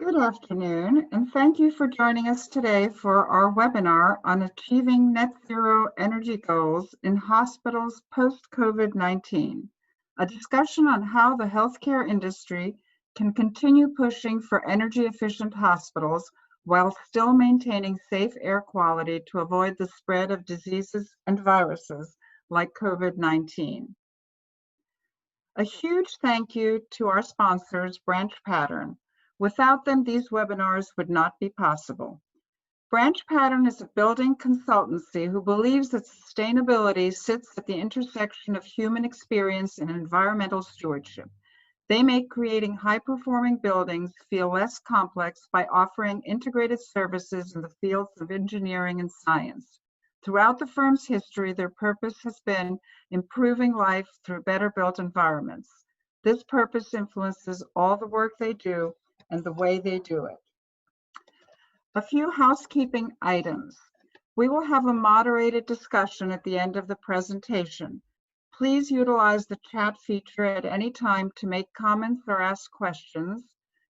Good afternoon, and thank you for joining us today for our webinar on achieving net zero energy goals in hospitals post-COVID-19, a discussion on how the healthcare industry can continue pushing for energy-efficient hospitals while still maintaining safe air quality to avoid the spread of diseases and viruses like COVID-19. A huge thank you to our sponsors, BranchPattern. Without them, these webinars would not be possible. BranchPattern is a building consultancy who believes that sustainability sits at the intersection of human experience and environmental stewardship. They make creating high-performing buildings feel less complex by offering integrated services in the fields of engineering and science. Throughout the firm's history, their purpose has been improving life through better built environments. This purpose influences all the work they do and the way they do it. A few housekeeping items. We will have a moderated discussion at the end of the presentation. Please utilize the chat feature at any time to make comments or ask questions.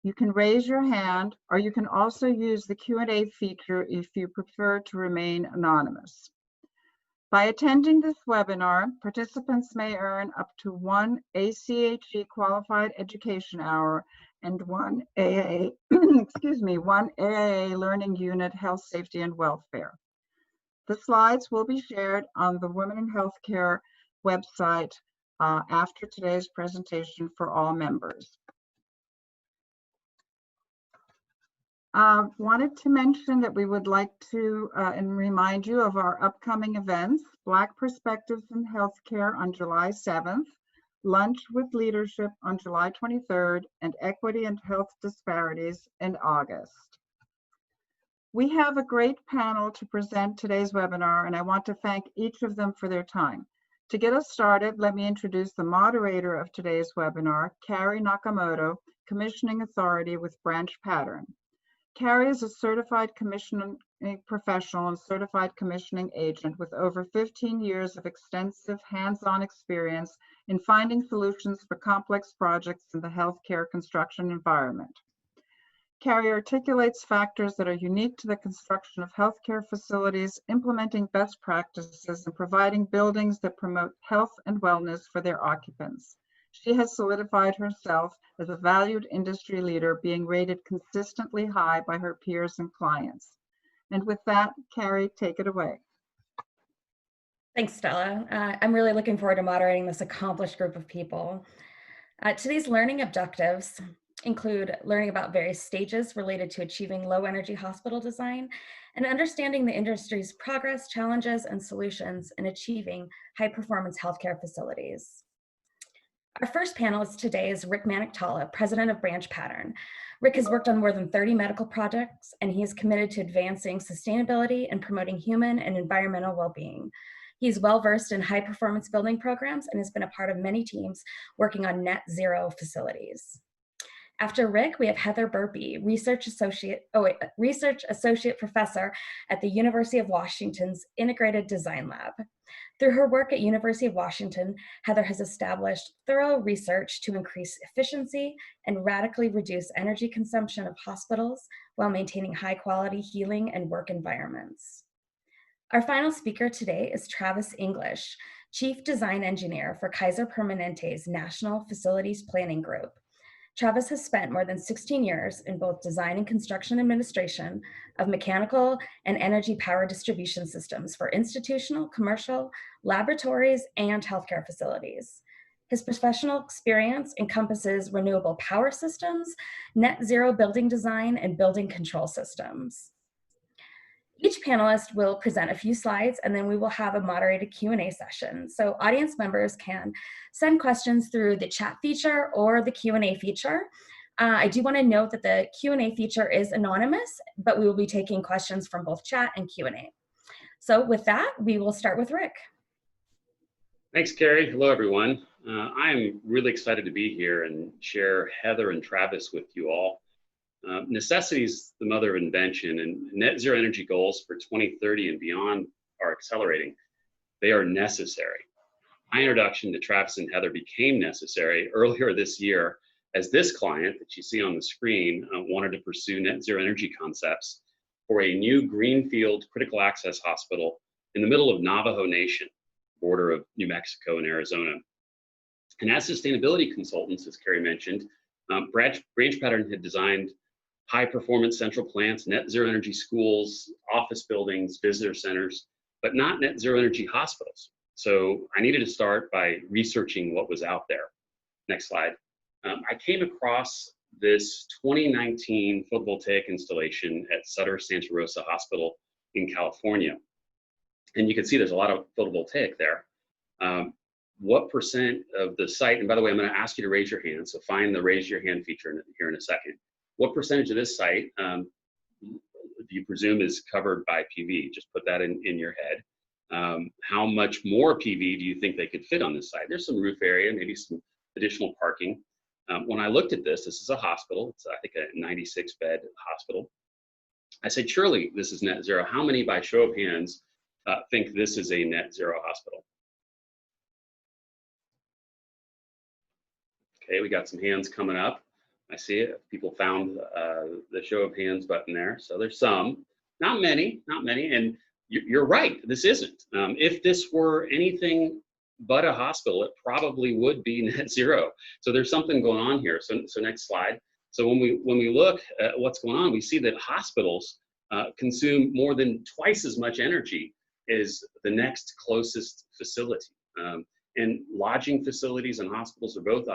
You can raise your hand, or you can also use the Q&A feature if you prefer to remain anonymous. By attending this webinar, participants may earn up to 1 ACHE qualified education hour and 1 AIA, one AIA Learning Unit Health, Safety, and Welfare. The slides will be shared on the Women in Healthcare website after today's presentation for all members. Wanted to mention that we would like to and remind you of our upcoming events: Black Perspectives in Healthcare on July 7th, Lunch with Leadership on July 23rd, and Equity and Health Disparities in August. We have a great panel to present today's webinar, and I want to thank each of them for their time. To get us started, let me introduce the moderator of today's webinar, Carrie Nakamoto, Commissioning Authority with BranchPattern. Carrie is a certified commissioning professional and certified commissioning agent with over 15 years of extensive hands-on experience in finding solutions for complex projects in the healthcare construction environment. Carrie articulates factors that are unique to the construction of healthcare facilities, implementing best practices, and providing buildings that promote health and wellness for their occupants. She has solidified herself as a valued industry leader, being rated consistently high by her peers and clients. And with that, Carrie, take it away. Thanks, Stella. I'm really looking forward to moderating this accomplished group of people. Today's learning objectives include learning about various stages related to achieving low energy hospital design and understanding the industry's progress, challenges, and solutions in achieving high performance healthcare facilities. Our first panelist today is Rick Maniktala, president of BranchPattern. Rick has worked on more than 30 medical projects, and he is committed to advancing sustainability and promoting human and environmental well-being. He's well-versed in high-performance building programs and has been a part of many teams working on net zero facilities. After Rick, we have Heather Burpee, Research Associate Professor at the University of Washington's Integrated Design Lab. Through her work at University of Washington, Heather has established thorough research to increase efficiency and radically reduce energy consumption of hospitals while maintaining high-quality healing and work environments. Our final speaker today is Travis English, Chief Design Engineer for Kaiser Permanente's National Facilities Planning Group. Travis has spent more than 16 years in both design and construction administration of mechanical and energy power distribution systems for institutional, commercial, laboratories, and healthcare facilities. His professional experience encompasses renewable power systems, net zero building design, and building control systems. Each panelist will present a few slides, and then we will have a moderated Q&A session. So audience members can send questions through the chat feature or the Q&A feature. I do want to note that the Q&A feature is anonymous, but we will be taking questions from both chat and Q&A. So with that, we will start with Rick. Thanks, Carrie. Hello, everyone. I'm really excited to be here and share Heather and Travis with you all. Necessity is the mother of invention, and net zero energy goals for 2030 and beyond are accelerating. They are necessary. My introduction to Travis and Heather became necessary earlier this year as this client that you see on the screen wanted to pursue net zero energy concepts for a new greenfield critical access hospital in the middle of Navajo Nation, border of New Mexico and Arizona. And as sustainability consultants, as Carrie mentioned, BranchPattern had designed high performance central plants, net zero energy schools, office buildings, visitor centers, but not net zero energy hospitals. So I needed to start by researching what was out there. Next slide. I came across this 2019 photovoltaic installation at Sutter Santa Rosa Hospital in California. And you can see there's a lot of photovoltaic there. What percent of the site, and by the way, I'm going to ask you to raise your hand, so find the raise your hand feature here in a second. What percentage of this site do you presume is covered by PV? Just put that in your head. How much more PV do you think they could fit on this site? There's some roof area, maybe some additional parking. When I looked at this is a hospital. It's, I think, a 96-bed hospital. I said, surely this is net zero. How many, by show of hands, think this is a net zero hospital? Okay, we got some hands coming up. I see it. People found the show of hands button there. So there's some, not many. And you're right, this isn't. If this were anything but a hospital, it probably would be net zero. So there's something going on here. So next slide. So when we look at what's going on, we see that hospitals consume more than twice as much energy as the next closest facility. And lodging facilities and hospitals are both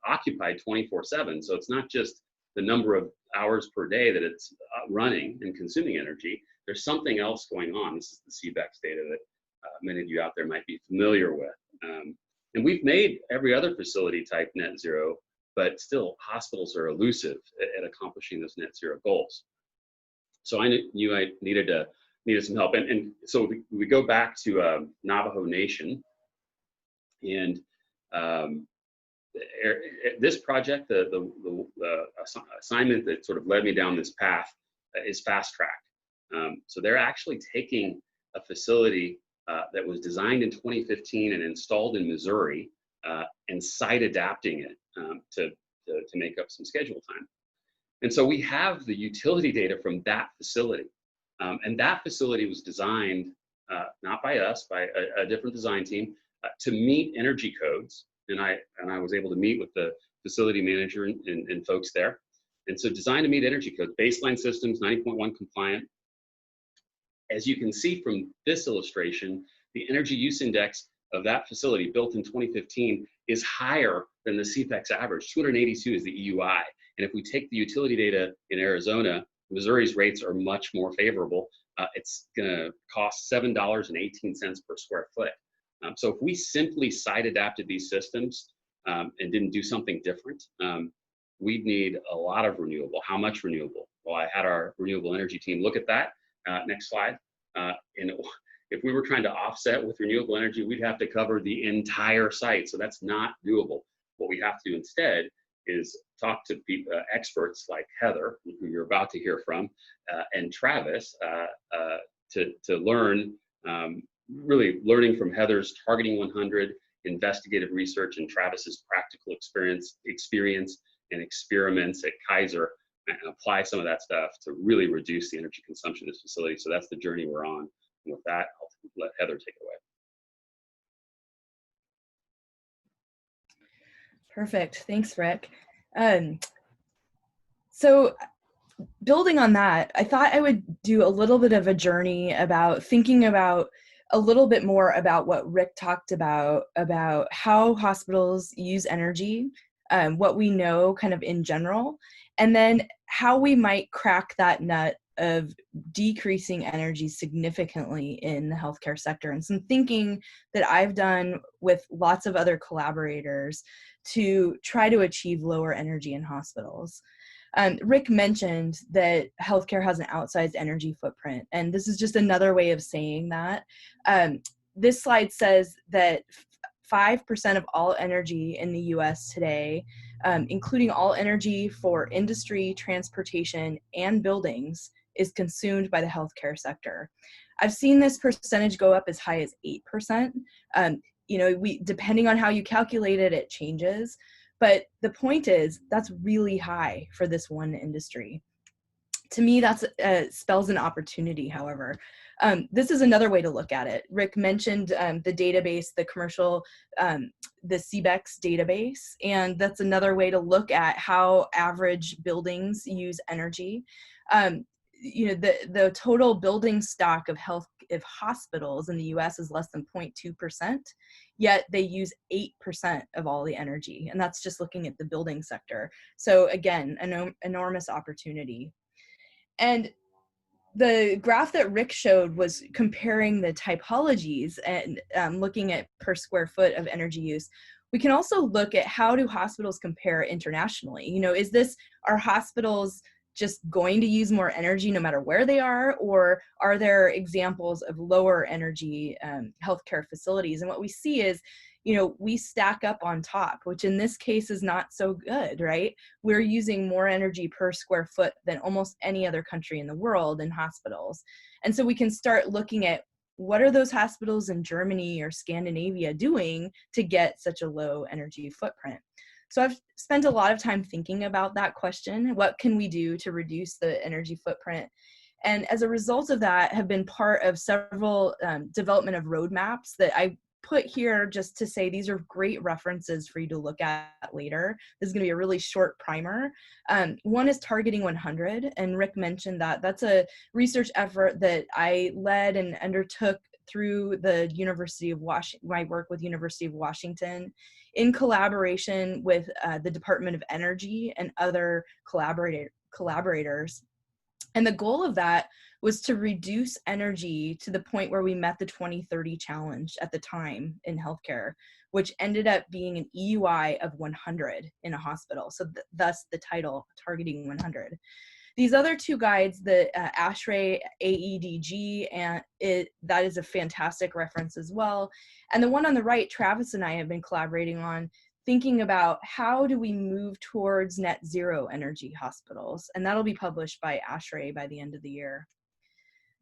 occupied 24/7. So it's not just the number of hours per day that it's running and consuming energy. There's something else going on. This is the CBEX data that many of you out there might be familiar with. And we've made every other facility type net zero, but still hospitals are elusive at accomplishing those net zero goals. So I knew I needed some help. And so we go back to Navajo Nation. And this project, the assignment that sort of led me down this path is fast tracked. So they're actually taking a facility that was designed in 2015 and installed in Missouri and site adapting it to make up some schedule time. And so we have the utility data from that facility. And that facility was designed, not by us, by a different design team, to meet energy codes, and I was able to meet with the facility manager and folks there. And so designed to meet energy codes, baseline systems, 90.1 compliant. As you can see from this illustration, the energy use index of that facility built in 2015 is higher than the CPEX average. 282 is the EUI. And if we take the utility data in Arizona, Missouri's rates are much more favorable. It's gonna cost $7.18 per square foot. So if we simply site adapted these systems and didn't do something different, we'd need a lot of renewable. How much renewable? Well, I had our renewable energy team look at that. Next slide. And if we were trying to offset with renewable energy, we'd have to cover the entire site. So that's not doable. What we have to do instead is talk to experts like Heather, who you're about to hear from, and Travis to learn, really learning from Heather's Targeting 100 investigative research and Travis's practical experience and experiments at Kaiser, and apply some of that stuff to really reduce the energy consumption of this facility. So that's the journey we're on. And with that, I'll let Heather take it away. Perfect. Thanks, Rick. So building on that, I thought I would do a little bit of a journey about thinking about a little bit more about what Rick talked about how hospitals use energy, what we know kind of in general, and then how we might crack that nut of decreasing energy significantly in the healthcare sector, and some thinking that I've done with lots of other collaborators to try to achieve lower energy in hospitals. Rick mentioned that healthcare has an outsized energy footprint, and this is just another way of saying that. This slide says that 5% of all energy in the US today, including all energy for industry, transportation, and buildings, is consumed by the healthcare sector. I've seen this percentage go up as high as 8%. You know, depending on how you calculate it, it changes. But the point is, that's really high for this one industry. To me, that's spells an opportunity, however. This is another way to look at it. Rick mentioned the database, the commercial, the CBEX database, and that's another way to look at how average buildings use energy. The total building stock of hospitals in the US is less than 0.2%, yet they use 8% of all the energy, and that's just looking at the building sector. So again, an enormous opportunity. And the graph that Rick showed was comparing the typologies and looking at per square foot of energy use. We can also look at how do hospitals compare internationally. Are hospitals just going to use more energy no matter where they are, or are there examples of lower energy healthcare facilities? And what we see is, we stack up on top, which in this case is not so good, right? We're using more energy per square foot than almost any other country in the world in hospitals. And so we can start looking at what are those hospitals in Germany or Scandinavia doing to get such a low energy footprint? So I've spent a lot of time thinking about that question. What can we do to reduce the energy footprint? And as a result of that, have been part of several development of roadmaps that I put here just to say these are great references for you to look at later. This is going to be a really short primer. One is Targeting 100, and Rick mentioned that. That's a research effort that I led and undertook through the University of Washington, my work with University of Washington, in collaboration with the Department of Energy and other collaborators. And the goal of that was to reduce energy to the point where we met the 2030 challenge at the time in healthcare, which ended up being an EUI of 100 in a hospital. So thus the title, Targeting 100. These other two guides, the ASHRAE AEDG, and that is a fantastic reference as well. And the one on the right, Travis and I have been collaborating on, thinking about how do we move towards net zero energy hospitals, and that'll be published by ASHRAE by the end of the year.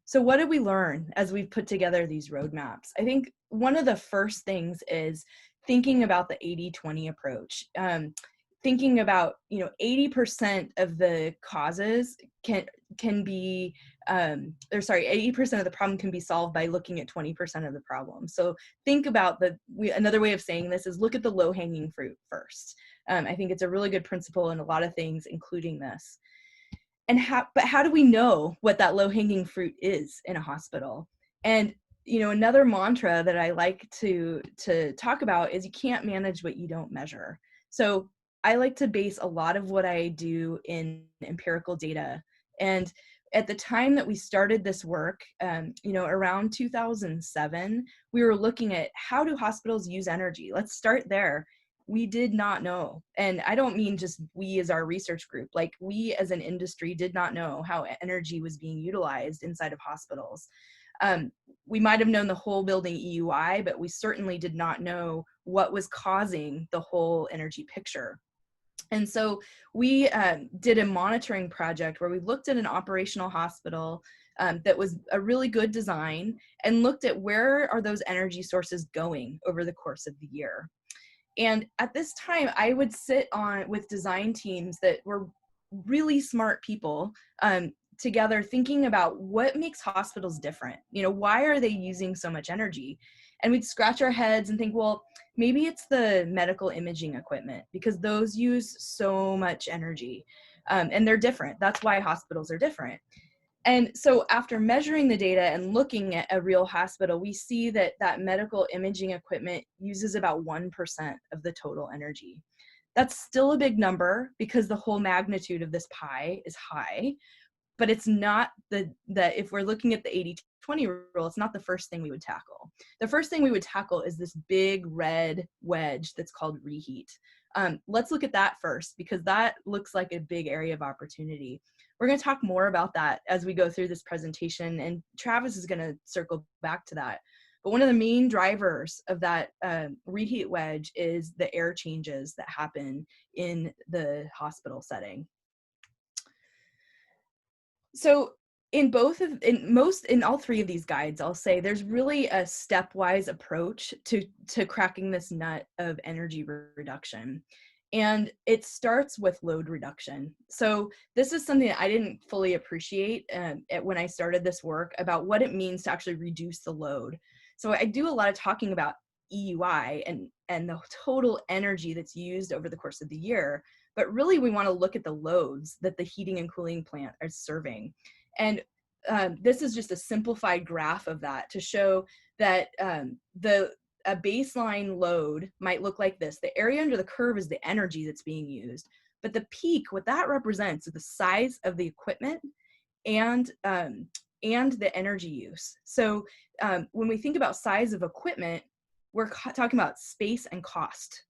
So what did we learn as we've put together these roadmaps? I think one of the first things is thinking about the 80-20 approach. Thinking about, 80% of the causes can be, 80% of the problem can be solved by looking at 20% of the problem. So think about another way of saying this is look at the low-hanging fruit first. I think it's a really good principle in a lot of things, including this. But how do we know what that low-hanging fruit is in a hospital? And another mantra that I like to talk about is you can't manage what you don't measure. So I like to base a lot of what I do in empirical data. And at the time that we started this work, around 2007, we were looking at how do hospitals use energy? Let's start there. We did not know. And I don't mean just we as our research group, like we as an industry did not know how energy was being utilized inside of hospitals. We might have known the whole building EUI, but we certainly did not know what was causing the whole energy picture. And so we did a monitoring project where we looked at an operational hospital that was a really good design and looked at where are those energy sources going over the course of the year. And at this time, I would sit with design teams that were really smart people together thinking about what makes hospitals different. Why are they using so much energy? And we'd scratch our heads and think, well, maybe it's the medical imaging equipment because those use so much energy and they're different. That's why hospitals are different. And so after measuring the data and looking at a real hospital, we see that medical imaging equipment uses about 1% of the total energy. That's still a big number because the whole magnitude of this pie is high, but it's not if we're looking at the 80-20 rule, it's not the first thing we would tackle. The first thing we would tackle is this big red wedge that's called reheat. Let's look at that first because that looks like a big area of opportunity. We're going to talk more about that as we go through this presentation, and Travis is going to circle back to that. But one of the main drivers of that reheat wedge is the air changes that happen in the hospital setting. So in all three of these guides, I'll say there's really a stepwise approach to cracking this nut of energy reduction. And it starts with load reduction. So this is something that I didn't fully appreciate when I started this work about what it means to actually reduce the load. So I do a lot of talking about EUI and the total energy that's used over the course of the year, but really we want to look at the loads that the heating and cooling plant are serving. And this is just a simplified graph of that to show that a baseline load might look like this. The area under the curve is the energy that's being used, but the peak, what that represents is the size of the equipment and the energy use. So when we think about size of equipment, we're talking about space and cost.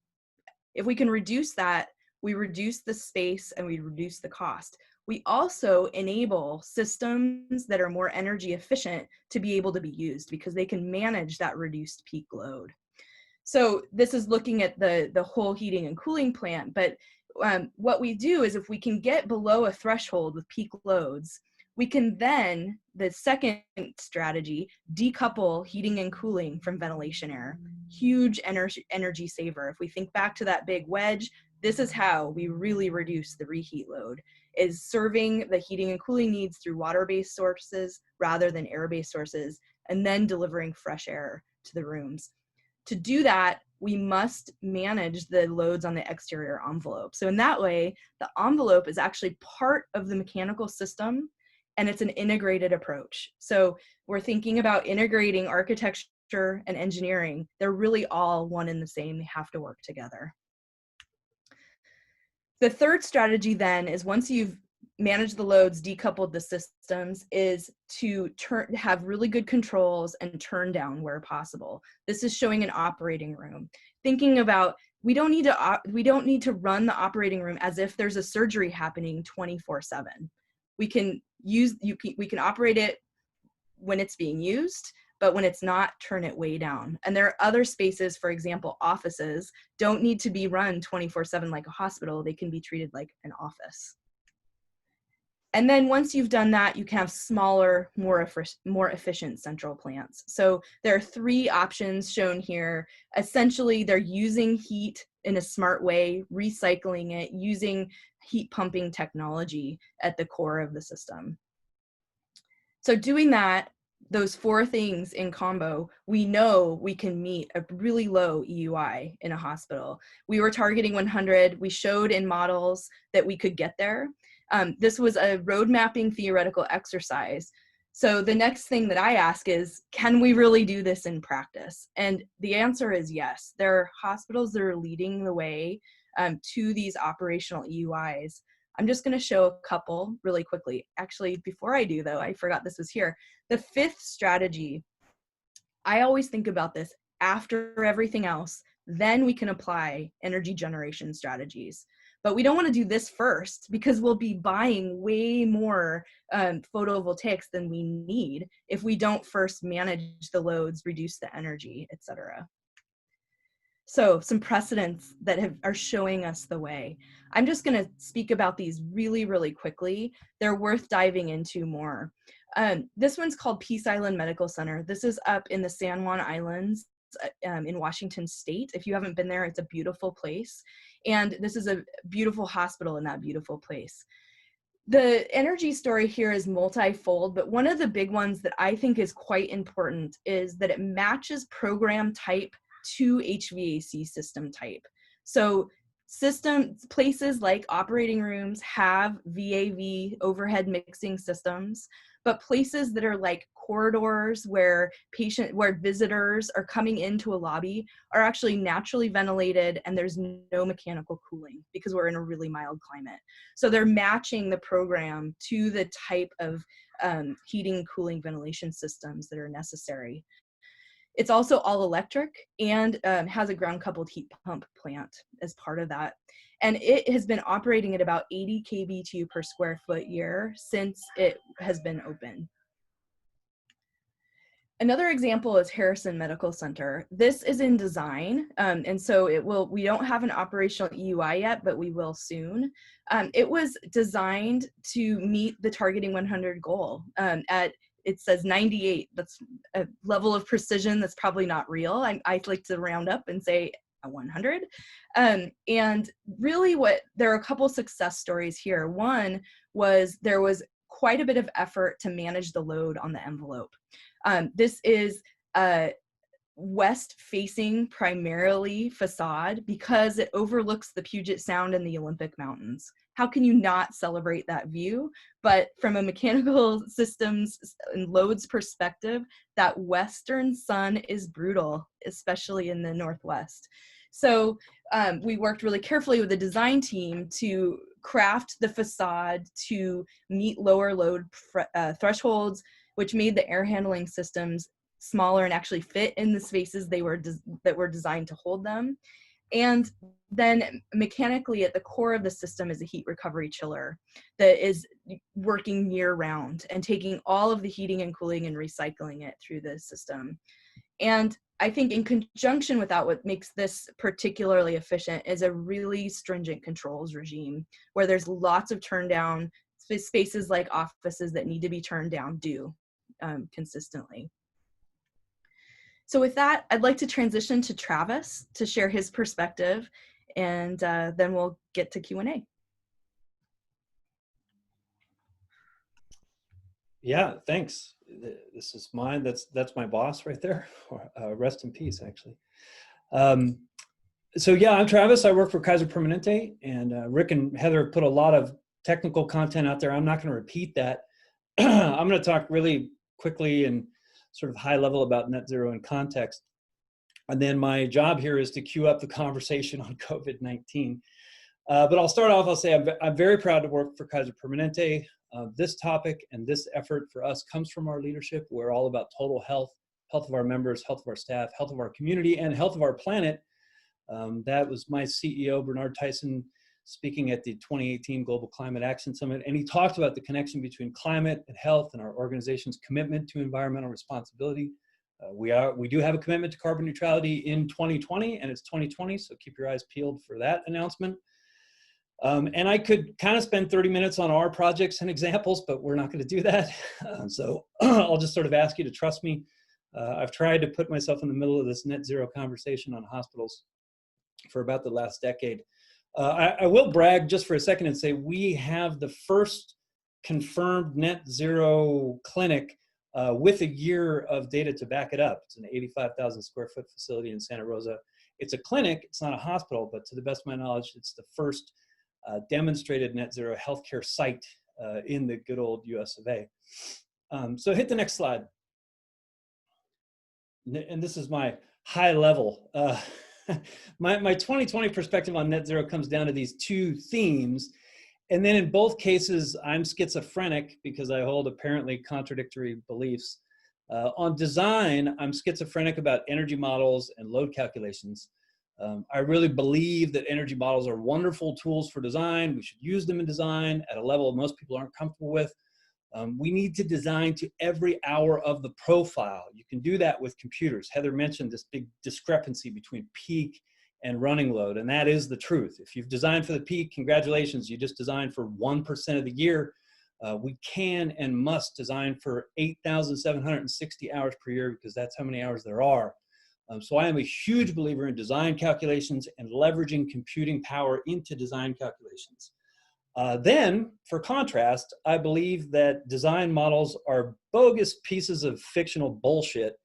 If we can reduce that, we reduce the space and we reduce the cost. We also enable systems that are more energy efficient to be able to be used because they can manage that reduced peak load. So this is looking at the whole heating and cooling plant, but what we do is if we can get below a threshold with peak loads, we can then, the second strategy, decouple heating and cooling from ventilation air. Huge energy saver. If we think back to that big wedge, this is how we really reduce the reheat load, is serving the heating and cooling needs through water-based sources rather than air-based sources, and then delivering fresh air to the rooms. To do that, we must manage the loads on the exterior envelope. So in that way, the envelope is actually part of the mechanical system, and it's an integrated approach. So we're thinking about integrating architecture and engineering. They're really all one and the same. They have to work together. The third strategy then is, once you've managed the loads, decoupled the systems, is to have really good controls and turn down where possible. This is showing an operating room. Thinking about, we don't need to run the operating room as if there's a surgery happening 24/7. We can operate it when it's being used, but when it's not, turn it way down. And there are other spaces, for example, offices don't need to be run 24/7 like a hospital. They can be treated like an office. And then once you've done that, you can have smaller, more efficient central plants. So there are 3 options shown here. Essentially, they're using heat in a smart way, recycling it, using heat pumping technology at the core of the system. So doing that, those 4 things in combo, we know we can meet a really low EUI in a hospital. We were targeting 100. We showed in models that we could get there. This was a road mapping theoretical exercise. So the next thing that I ask is, can we really do this in practice? And the answer is yes. There are hospitals that are leading the way to these operational EUIs. I'm just going to show a couple really quickly. Actually, before I do though, I forgot this was here. The 5th strategy, I always think about this after everything else, then we can apply energy generation strategies. But we don't want to do this first because we'll be buying way more photovoltaics than we need if we don't first manage the loads, reduce the energy, etc. So some precedents that are showing us the way. I'm just going to speak about these really, really quickly. They're worth diving into more. This one's called Peace Island Medical Center. This is up in the San Juan Islands in Washington State. If you haven't been there, it's a beautiful place. And this is a beautiful hospital in that beautiful place. The energy story here is multifold, but one of the big ones that I think is quite important is that it matches program type to HVAC system type. So places like operating rooms have VAV overhead mixing systems, but places that are like corridors where visitors are coming into a lobby are actually naturally ventilated and there's no mechanical cooling because we're in a really mild climate. So they're matching the program to the type of heating, cooling, ventilation systems that are necessary. It's also all electric and has a ground coupled heat pump plant as part of that. And it has been operating at about 80 kBtu per square foot year since it has been open. Another example is Harrison Medical Center. This is in design, and so we don't have an operational EUI yet, but we will soon. It was designed to meet the targeting 100 goal it says 98. That's a level of precision that's probably not real. I like to round up and say 100. And really there are a couple success stories here. One was there was quite a bit of effort to manage the load on the envelope. This is a west-facing primarily facade because it overlooks the Puget Sound and the Olympic Mountains. How can you not celebrate that view? But from a mechanical systems and loads perspective, that western sun is brutal, especially in the Northwest. So we worked really carefully with the design team to craft the facade to meet lower load thresholds, which made the air handling systems smaller and actually fit in the spaces that were designed to hold them. And then mechanically at the core of the system is a heat recovery chiller that is working year round and taking all of the heating and cooling and recycling it through the system. And I think in conjunction with that, what makes this particularly efficient is a really stringent controls regime where there's lots of turn down spaces like offices that need to be turned down consistently. So with that, I'd like to transition to Travis to share his perspective, and then we'll get to Q&A. Yeah, thanks. This is mine. That's my boss right there. Rest in peace, actually. So yeah, I'm Travis. I work for Kaiser Permanente, and Rick and Heather put a lot of technical content out there. I'm not going to repeat that. I'm going to talk really quickly and sort of high level about net zero in context. And then my job here is to queue up the conversation on COVID-19. But I'll start off, I'll say I'm very proud to work for Kaiser Permanente. This topic and this effort for us comes from our leadership. We're all about total health, health of our members, health of our staff, health of our community, and health of our planet. That was my CEO, Bernard Tyson, speaking at the 2018 Global Climate Action Summit. And he talked about the connection between climate and health and our organization's commitment to environmental responsibility. We do have a commitment to carbon neutrality in 2020, and it's 2020, so keep your eyes peeled for that announcement. And I could kind of spend 30 minutes on our projects and examples, but we're not going to do that. So I'll just sort of ask you to trust me. I've tried to put myself in the middle of this net zero conversation on hospitals for about the last decade. I will brag just for a second and say we have the first confirmed net zero clinic with a year of data to back it up. It's an 85,000 square foot facility in Santa Rosa. It's a clinic, it's not a hospital, but to the best of my knowledge, it's the first demonstrated net zero healthcare site in the good old US of A. So hit the next slide. And this is my high level. My 2020 perspective on net zero comes down to these two themes. And then in both cases, I'm schizophrenic because I hold apparently contradictory beliefs. On design, I'm schizophrenic about energy models and load calculations. I really believe that energy models are wonderful tools for design. We should use them in design at a level most people aren't comfortable with. We need to design to every hour of the profile. You can do that with computers. Heather mentioned this big discrepancy between peak and running load, and that is the truth. If you've designed for the peak, congratulations, you just designed for 1% of the year. We can and must design for 8,760 hours per year because that's how many hours there are. So I am a huge believer in design calculations and leveraging computing power into design calculations. Then, for contrast, I believe that design models are bogus pieces of fictional bullshit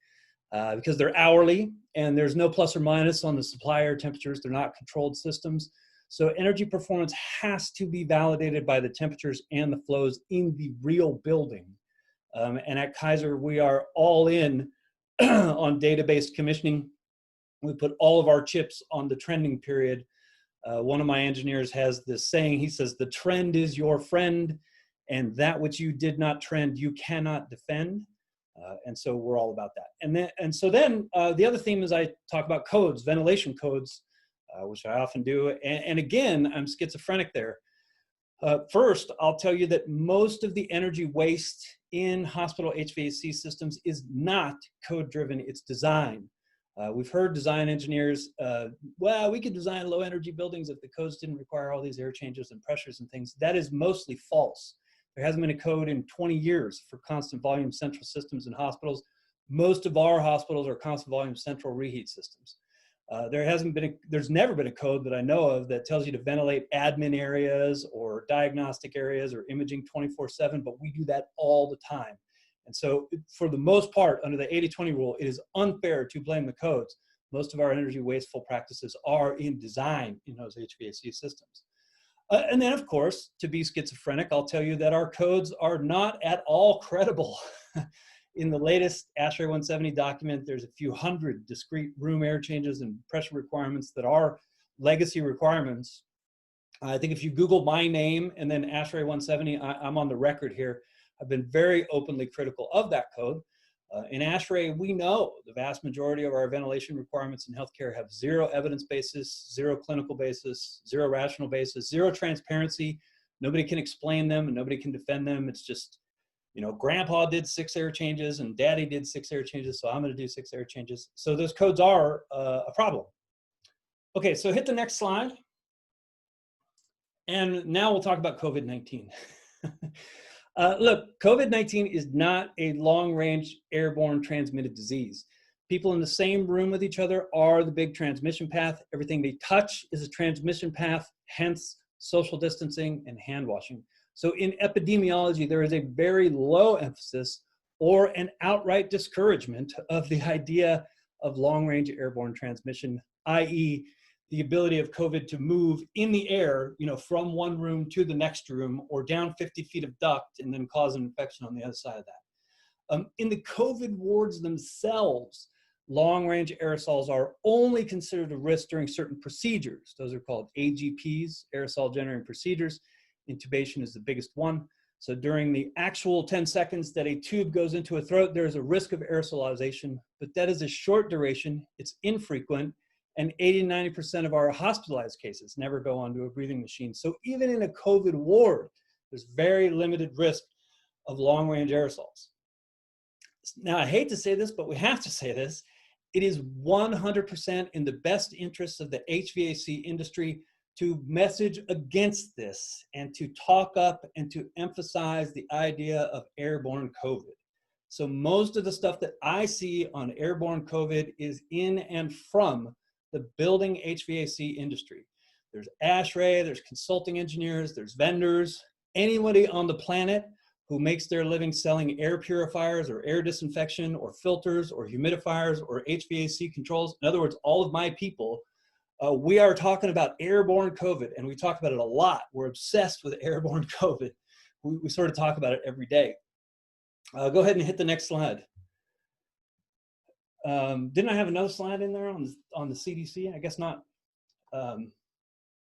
because they're hourly and there's no plus or minus on the supplier temperatures. They're not controlled systems. So energy performance has to be validated by the temperatures and the flows in the real building. And at Kaiser, we are all in on data-based commissioning. We put all of our chips on the trending period. One of my engineers has this saying, he says, the trend is your friend, and that which you did not trend, you cannot defend. And so we're all about that. And so then the other theme is I talk about codes, ventilation codes, which I often do. And again, I'm schizophrenic there. First, I'll tell you that most of the energy waste in hospital HVAC systems is not code-driven, it's design. We've heard design engineers, well, we could design low energy buildings if the codes didn't require all these air changes and pressures and things. That is mostly false. There hasn't been a code in 20 years for constant volume central systems in hospitals. Most of our hospitals are constant volume central reheat systems. There's never been a code that I know of that tells you to ventilate admin areas or diagnostic areas or imaging 24/7, but we do that all the time. And so for the most part, under the 80-20 rule, it is unfair to blame the codes. Most of our energy wasteful practices are in design in those HVAC systems. And then, of course, to be schizophrenic, I'll tell you that our codes are not at all credible. In the latest ASHRAE 170 document, there's a few hundred discrete room air changes and pressure requirements that are legacy requirements. I think if you Google my name and then ASHRAE 170, I'm on the record here. I've been very openly critical of that code. In ASHRAE, we know the vast majority of our ventilation requirements in healthcare have zero evidence basis, zero clinical basis, zero rational basis, zero transparency. Nobody can explain them and nobody can defend them. It's just, you know, grandpa did 6 air changes and daddy did 6 air changes, so I'm going to do 6 air changes. So those codes are a problem. Okay, so hit the next slide. And now we'll talk about COVID-19. Look, COVID-19 is not a long-range airborne transmitted disease. People in the same room with each other are the big transmission path. Everything they touch is a transmission path, hence social distancing and hand washing. So in epidemiology, there is a very low emphasis or an outright discouragement of the idea of long-range airborne transmission, i.e., the ability of COVID to move in the air, you know, from one room to the next room or down 50 feet of duct and then cause an infection on the other side of that. In the COVID wards themselves, long-range aerosols are only considered a risk during certain procedures. Those are called AGPs, aerosol generating procedures. Intubation is the biggest one. So during the actual 10 seconds that a tube goes into a throat, there's a risk of aerosolization, but that is a short duration, it's infrequent, and 80–90% of our hospitalized cases never go onto a breathing machine. So even in a COVID ward, there's very limited risk of long-range aerosols. Now, I hate to say this, but we have to say this. It is 100% in the best interests of the HVAC industry to message against this and to talk up and to emphasize the idea of airborne COVID. So most of the stuff that I see on airborne COVID is in and from the building HVAC industry. There's ASHRAE, there's consulting engineers, there's vendors, anybody on the planet who makes their living selling air purifiers or air disinfection or filters or humidifiers or HVAC controls. In other words, all of my people, we are talking about airborne COVID, and we talk about it a lot. We're obsessed with airborne COVID. We sort of talk about it every day. Go ahead and hit the next slide. Didn't I have another slide in there on the CDC? I guess not.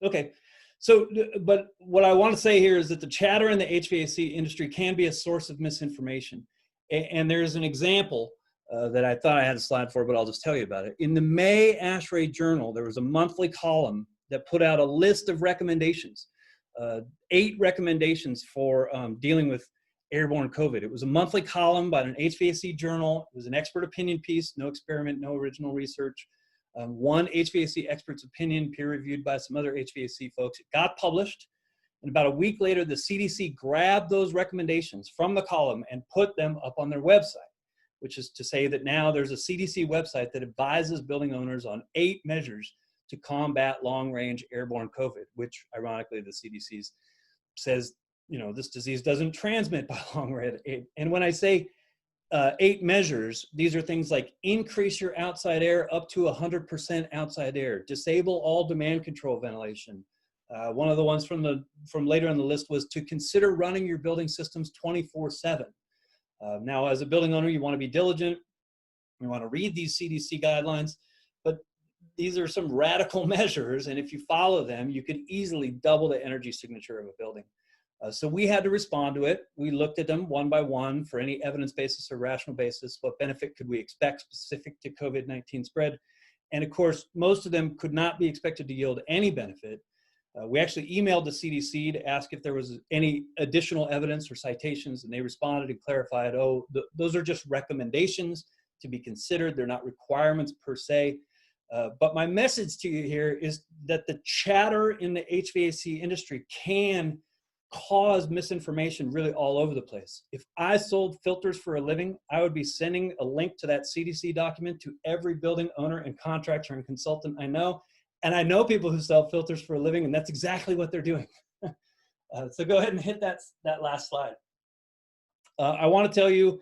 Okay. So, but what I want to say here is that the chatter in the HVAC industry can be a source of misinformation. And there's an example that I thought I had a slide for, but I'll just tell you about it. In the May ASHRAE Journal, there was a monthly column that put out a list of recommendations, 8 recommendations for dealing with airborne COVID. It was a monthly column by an HVAC journal. It was an expert opinion piece, no experiment, no original research. One HVAC expert's opinion, peer-reviewed by some other HVAC folks. It got published, and about a week later, the CDC grabbed those recommendations from the column and put them up on their website, which is to say that now there's a CDC website that advises building owners on 8 measures to combat long-range airborne COVID, which ironically the CDC says, you know, this disease doesn't transmit by long-range. And when I say 8 measures, these are things like increase your outside air up to 100% outside air, disable all demand control ventilation. One of the ones from later on the list was to consider running your building systems 24/7. Now, as a building owner, you want to be diligent. You want to read these CDC guidelines, but these are some radical measures, and if you follow them, you could easily double the energy signature of a building. So we had to respond to it. We looked at them one by one for any evidence basis or rational basis. What benefit could we expect specific to COVID-19 spread? And of course, most of them could not be expected to yield any benefit. We actually emailed the CDC to ask if there was any additional evidence or citations, and they responded and clarified, oh, those are just recommendations to be considered. They're not requirements per se. But my message to you here is that the chatter in the HVAC industry can cause misinformation really all over the place. If I sold filters for a living, I would be sending a link to that CDC document to every building owner and contractor and consultant I know. And I know people who sell filters for a living, and that's exactly what they're doing. So go ahead and hit that last slide. I want to tell you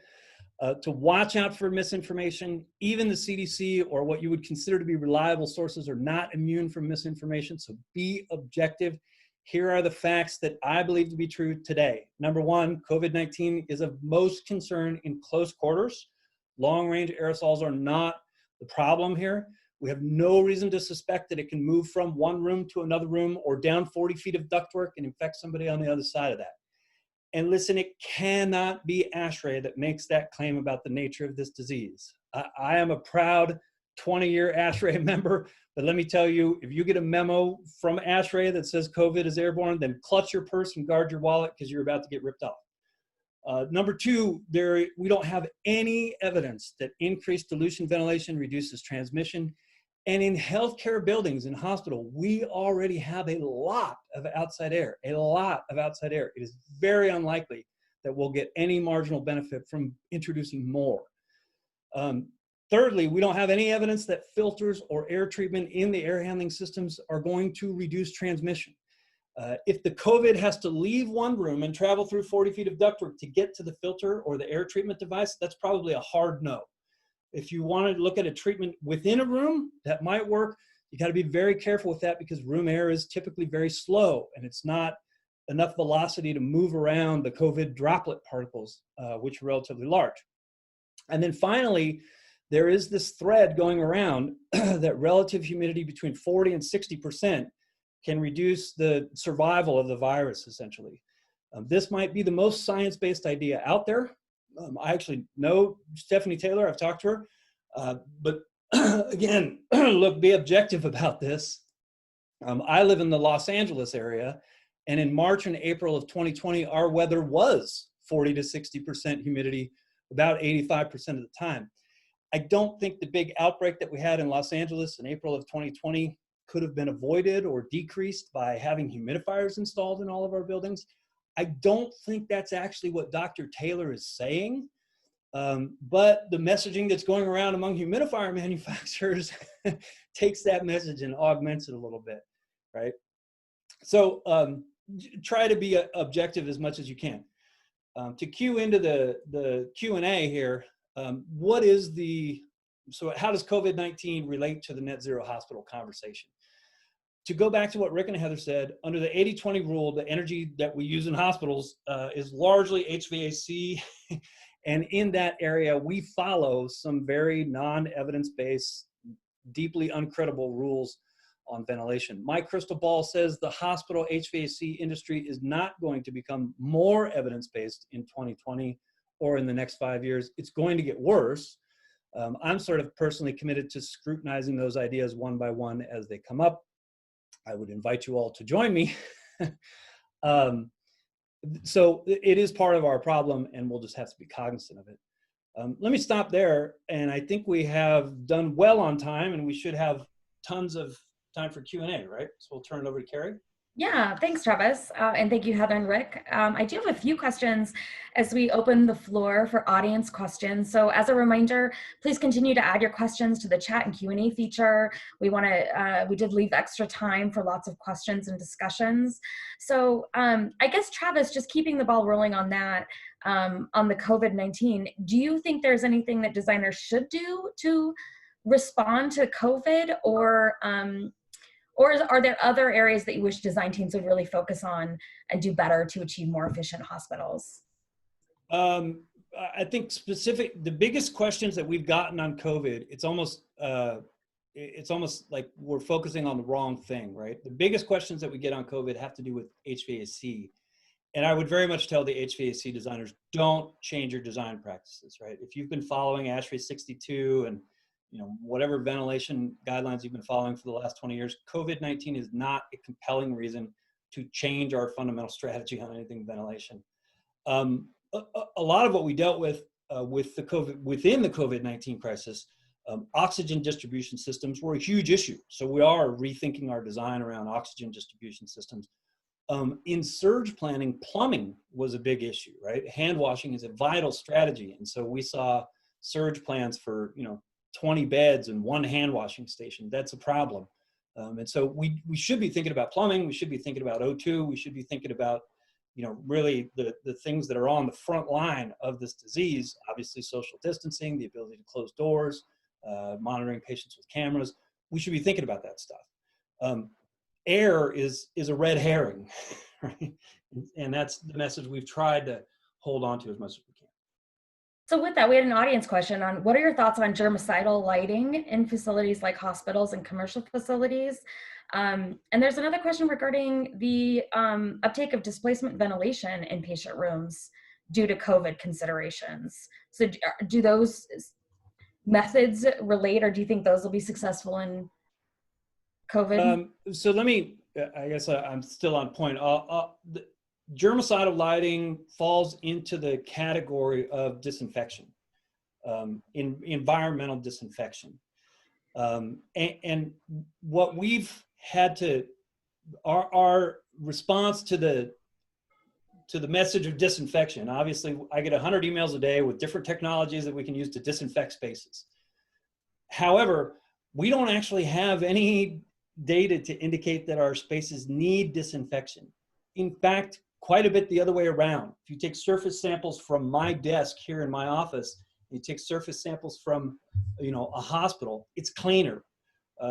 to watch out for misinformation. Even the CDC or what you would consider to be reliable sources are not immune from misinformation, so be objective. Here are the facts that I believe to be true today. Number one, COVID-19 is of most concern in close quarters. Long-range aerosols are not the problem here. We have no reason to suspect that it can move from one room to another room or down 40 feet of ductwork and infect somebody on the other side of that. And listen, it cannot be ASHRAE that makes that claim about the nature of this disease. I am a proud 20-year ASHRAE member, but let me tell you, if you get a memo from ASHRAE that says COVID is airborne, then clutch your purse and guard your wallet because you're about to get ripped off. Number two, we don't have any evidence that increased dilution ventilation reduces transmission. And in healthcare buildings, in hospital, we already have a lot of outside air, a lot of outside air. It is very unlikely that we'll get any marginal benefit from introducing more. Thirdly, we don't have any evidence that filters or air treatment in the air handling systems are going to reduce transmission. If the COVID has to leave one room and travel through 40 feet of ductwork to get to the filter or the air treatment device, that's probably a hard no. If you want to look at a treatment within a room, that might work. You got to be very careful with that because room air is typically very slow and it's not enough velocity to move around the COVID droplet particles, which are relatively large. And then finally, there is this thread going around that relative humidity between 40 and 60% can reduce the survival of the virus, essentially. This might be the most science-based idea out there. I actually know Stephanie Taylor, I've talked to her, but again, look, be objective about this. I live in the Los Angeles area, and in March and April of 2020, our weather was 40 to 60% humidity, about 85% of the time. I don't think the big outbreak that we had in Los Angeles in April of 2020 could have been avoided or decreased by having humidifiers installed in all of our buildings. I don't think that's actually what Dr. Taylor is saying, but the messaging that's going around among humidifier manufacturers takes that message and augments it a little bit, right? So try to be objective as much as you can. To cue into the Q&A here, so how does COVID-19 relate to the net zero hospital conversation? To go back to what Rick and Heather said, under the 80-20 rule, the energy that we use in hospitals is largely HVAC. And in that area, we follow some very non-evidence-based, deeply uncredible rules on ventilation. My crystal ball says the hospital HVAC industry is not going to become more evidence-based in 2020 or in the next 5 years. It's going to get worse. I'm sort of personally committed to scrutinizing those ideas one by one as they come up. I would invite you all to join me. So it is part of our problem, and we'll just have to be cognizant of it. Let me stop there, and I think we have done well on time, and we should have tons of time for Q&A, right? So we'll turn it over to Carrie. Yeah, thanks, Travis. And thank you, Heather and Rick. I do have a few questions as we open the floor for audience questions. So as a reminder, please continue to add your questions to the chat and Q&A feature. We did leave extra time for lots of questions and discussions. So I guess, Travis, just keeping the ball rolling on that, on the COVID-19, do you think there's anything that designers should do to respond to COVID, or are there other areas that you wish design teams would really focus on and do better to achieve more efficient hospitals? I think the biggest questions that we've gotten on COVID, it's almost like we're focusing on the wrong thing, right? The biggest questions that we get on COVID have to do with HVAC. And I would very much tell the HVAC designers, don't change your design practices, right? If you've been following ASHRAE 62 and whatever ventilation guidelines you've been following for the last 20 years, COVID-19 is not a compelling reason to change our fundamental strategy on anything ventilation. A lot of what we dealt with within the COVID-19 crisis, oxygen distribution systems were a huge issue. So we are rethinking our design around oxygen distribution systems. In surge planning, plumbing was a big issue, right? Hand washing is a vital strategy. And so we saw surge plans for, 20 beds and one hand washing station. That's a problem. And so we should be thinking about plumbing. We should be thinking about O2. We should be thinking about, really the things that are on the front line of this disease. Obviously, social distancing, the ability to close doors, monitoring patients with cameras. We should be thinking about that stuff. Air is a red herring, right? And that's the message we've tried to hold on to as much as we can. So with that, we had an audience question on what are your thoughts on germicidal lighting in facilities like hospitals and commercial facilities? And there's another question regarding the uptake of displacement ventilation in patient rooms due to COVID considerations. So do those methods relate, or do you think those will be successful in COVID? So let me, I guess I'm still on point. The germicidal lighting falls into the category of disinfection, in environmental disinfection. And what we've had to, our response to the message of disinfection, obviously I get 100 emails a day with different technologies that we can use to disinfect spaces. However, we don't actually have any data to indicate that our spaces need disinfection. In fact, quite a bit the other way around. If you take surface samples from my desk here in my office, you take surface samples from, a hospital, it's cleaner.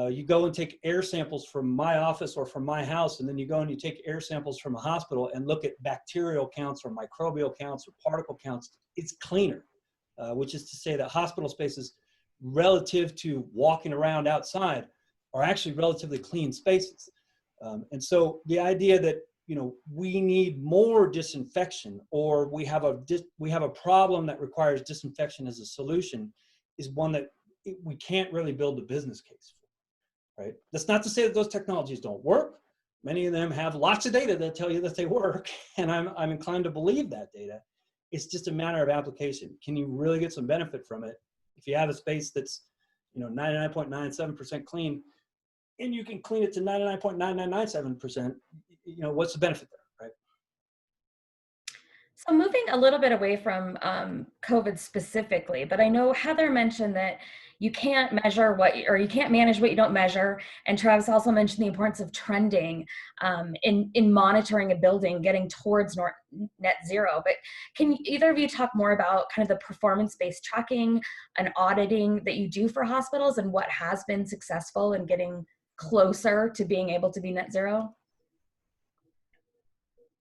You go and take air samples from my office or from my house, and then you go and you take air samples from a hospital and look at bacterial counts or microbial counts or particle counts, it's cleaner, which is to say that hospital spaces relative to walking around outside are actually relatively clean spaces. And so the idea that, we need more disinfection, or we have a problem that requires disinfection as a solution, is one that we can't really build a business case for, right? That's not to say that those technologies don't work. Many of them have lots of data that tell you that they work, and I'm inclined to believe that data. It's just a matter of application. Can you really get some benefit from it? If you have a space that's, 99.97% clean, and you can clean it to 99.9997%, what's the benefit there, right? So moving a little bit away from COVID specifically, but I know Heather mentioned that you can't measure you can't manage what you don't measure. And Travis also mentioned the importance of trending in monitoring a building, getting towards net zero. But can either of you talk more about kind of the performance-based tracking and auditing that you do for hospitals and what has been successful in getting closer to being able to be net zero?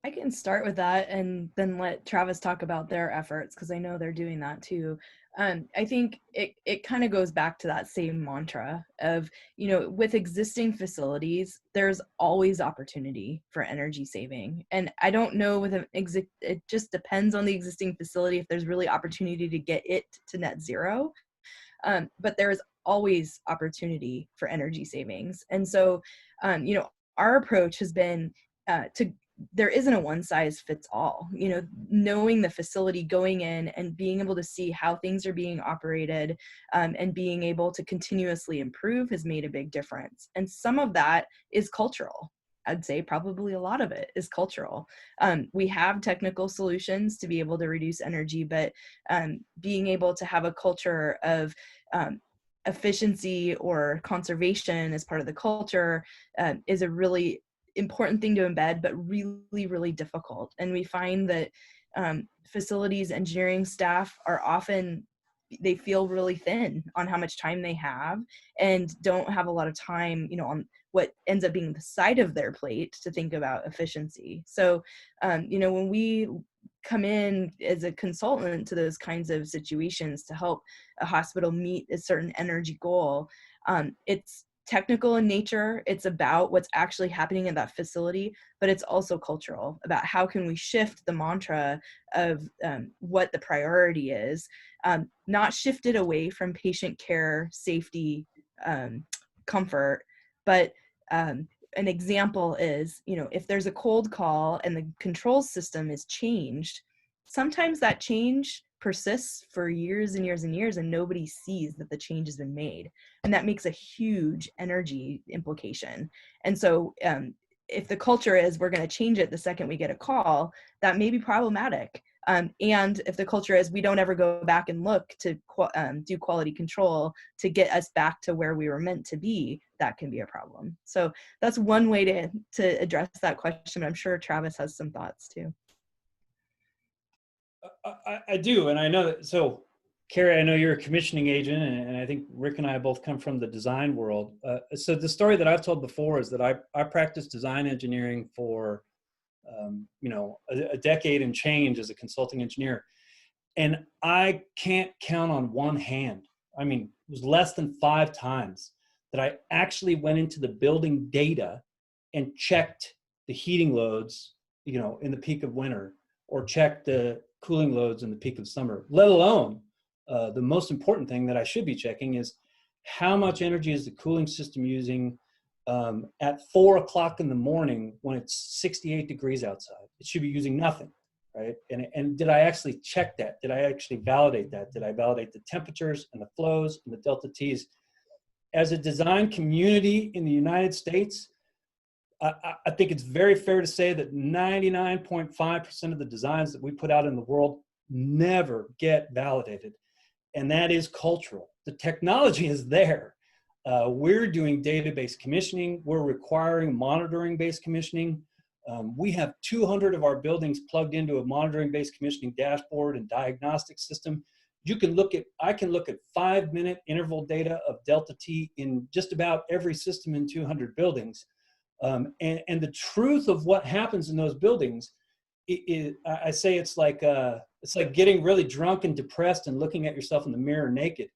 I can start with that and then let Travis talk about their efforts, because I know they're doing that too. I think it kind of goes back to that same mantra of, with existing facilities, there's always opportunity for energy saving. And I don't know it just depends on the existing facility if there's really opportunity to get it to net zero. But there is always opportunity for energy savings. And so, our approach has been there isn't a one size fits all, knowing the facility, going in and being able to see how things are being operated, and being able to continuously improve has made a big difference. And some of that is cultural. I'd say probably a lot of it is cultural. We have technical solutions to be able to reduce energy, but being able to have a culture of efficiency or conservation as part of the culture is a really important thing to embed, but really, really difficult. And we find that facilities engineering staff are often, they feel really thin on how much time they have and don't have a lot of time, on what ends up being the side of their plate to think about efficiency. So, when we come in as a consultant to those kinds of situations to help a hospital meet a certain energy goal, it's technical in nature. It's about what's actually happening in that facility, but it's also cultural about how can we shift the mantra of what the priority is, not shift it away from patient care, safety, comfort, but an example is, if there's a cold call and the control system is changed, sometimes that change persists for years and years and years, and nobody sees that the change has been made. And that makes a huge energy implication. And so if the culture is we're going to change it the second we get a call, that may be problematic. And if the culture is we don't ever go back and look to do quality control to get us back to where we were meant to be, that can be a problem. So that's one way to address that question. I'm sure Travis has some thoughts too. I do, and I know that. So, Carrie, I know you're a commissioning agent, and I think Rick and I both come from the design world. So the story that I've told before is that I practiced design engineering for a decade and change as a consulting engineer. And I can't count on one hand. I mean, it was less than 5 times that I actually went into the building data and checked the heating loads, in the peak of winter, or checked the cooling loads in the peak of summer, let alone the most important thing that I should be checking is how much energy is the cooling system using at 4 o'clock in the morning when it's 68 degrees outside. It should be using nothing, right? And did I actually check that? Did I actually validate that? Did I validate the temperatures and the flows and the delta T's? As a design community in the United States, I think it's very fair to say that 99.5% of the designs that we put out in the world never get validated. And that is cultural. The technology is there. We're doing database commissioning. We're requiring monitoring-based commissioning. We have 200 of our buildings plugged into a monitoring-based commissioning dashboard and diagnostic system. I can look at 5-minute interval data of delta T in just about every system in 200 buildings. And the truth of what happens in those buildings, I say it's like getting really drunk and depressed and looking at yourself in the mirror naked.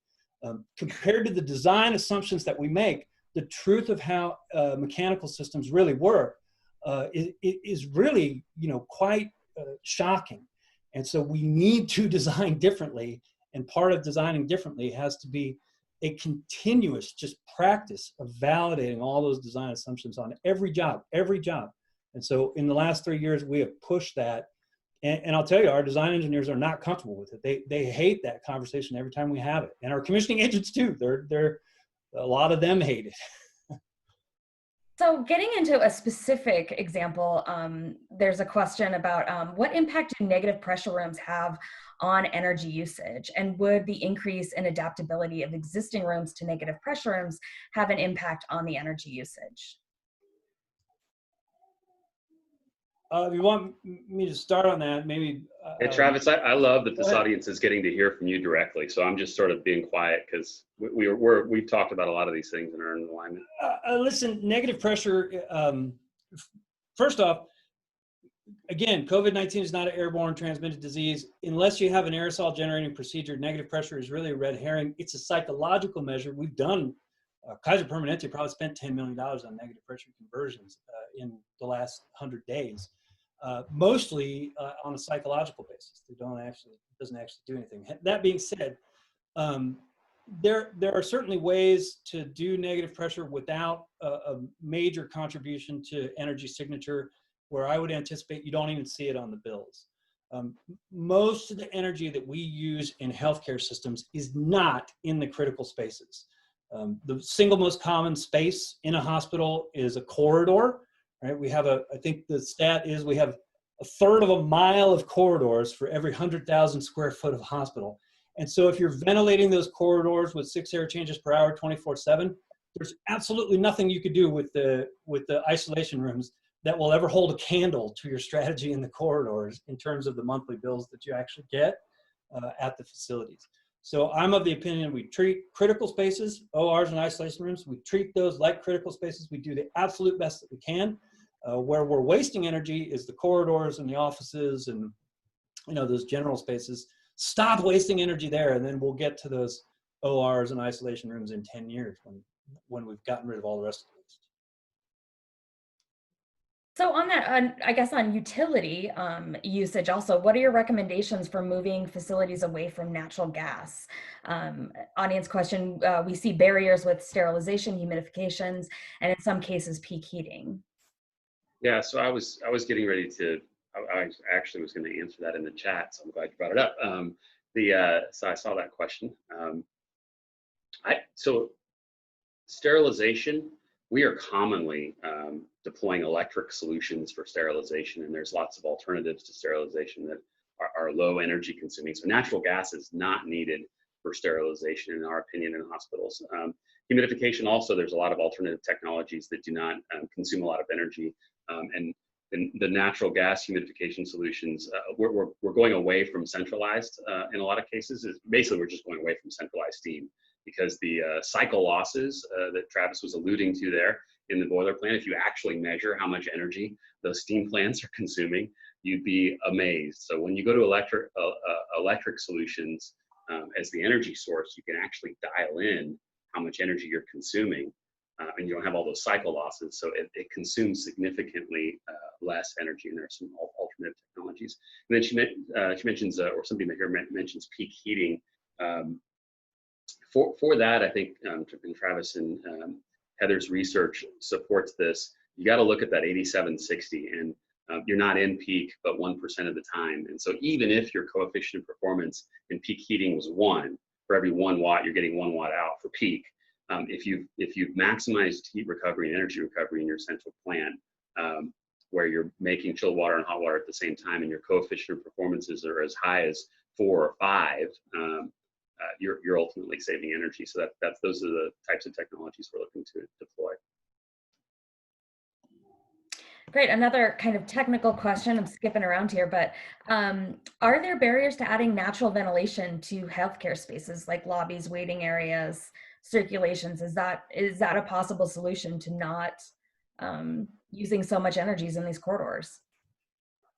Compared to the design assumptions that we make, the truth of how mechanical systems really work is really, quite shocking. And so we need to design differently. And part of designing differently has to be a continuous just practice of validating all those design assumptions on every job. And so in the last 3 years, we have pushed that. And I'll tell you, our design engineers are not comfortable with it. They hate that conversation every time we have it. And our commissioning agents too. They're a lot of them hate it. So getting into a specific example, there's a question about what impact do negative pressure rooms have on energy usage? And would the increase in adaptability of existing rooms to negative pressure rooms have an impact on the energy usage? If you want me to start on that, maybe. Hey, Travis, I love that this audience is getting to hear from you directly. So I'm just sort of being quiet because we've talked about a lot of these things in our alignment. Listen, negative pressure. First off, again, COVID-19 is not an airborne transmitted disease. Unless you have an aerosol generating procedure, negative pressure is really a red herring. It's a psychological measure. We've done, Kaiser Permanente probably spent $10 million on negative pressure conversions in the last 100 days. Mostly on a psychological basis. It doesn't actually do anything. That being said, there are certainly ways to do negative pressure without a major contribution to energy signature, where I would anticipate you don't even see it on the bills. Most of the energy that we use in healthcare systems is not in the critical spaces. The single most common space in a hospital is a corridor. Right? We have I think the stat is we have 1/3 of a mile of corridors for every 100,000 square foot of hospital. And so if you're ventilating those corridors with 6 air changes per hour, 24/7, there's absolutely nothing you could do with the isolation rooms that will ever hold a candle to your strategy in the corridors in terms of the monthly bills that you actually get at the facilities. So I'm of the opinion we treat critical spaces, ORs and isolation rooms, we treat those like critical spaces. We do the absolute best that we can. Where we're wasting energy is the corridors and the offices and those general spaces. Stop wasting energy there, and then we'll get to those ORs and isolation rooms in 10 years when we've gotten rid of all the rest of the waste. So on that, I guess on utility usage also, what are your recommendations for moving facilities away from natural gas? Audience question, we see barriers with sterilization, humidifications, and in some cases peak heating. Yeah, so I was getting ready to, I actually was going to answer that in the chat, so I'm glad you brought it up. So I saw that question. So sterilization, we are commonly deploying electric solutions for sterilization, and there's lots of alternatives to sterilization that are low energy consuming. So natural gas is not needed for sterilization, in our opinion, in hospitals. Humidification also, there's a lot of alternative technologies that do not consume a lot of energy. And the natural gas humidification solutions, we're going away from centralized in a lot of cases. Basically, we're just going away from centralized steam, because the cycle losses that Travis was alluding to there in the boiler plant, if you actually measure how much energy those steam plants are consuming, you'd be amazed. So when you go to electric solutions as the energy source, you can actually dial in how much energy you're consuming, and you don't have all those cycle losses. So it consumes significantly less energy, and there are some alternative technologies. And then she mentions, or somebody here mentions peak heating. For that, I think, and Travis and Heather's research supports this. You got to look at that 8760, and you're not in peak, but 1% of the time. And so even if your coefficient of performance in peak heating was 1, for every 1 watt, you're getting 1 watt out for peak. If you've maximized heat recovery and energy recovery in your central plant, where you're making chilled water and hot water at the same time, and your coefficient of performances are as high as 4 or 5, you're ultimately saving energy. So those are the types of technologies we're looking to deploy. Great. Another kind of technical question. I'm skipping around here, but are there barriers to adding natural ventilation to healthcare spaces like lobbies, waiting areas, circulations? Is that a possible solution to not using so much energies in these corridors?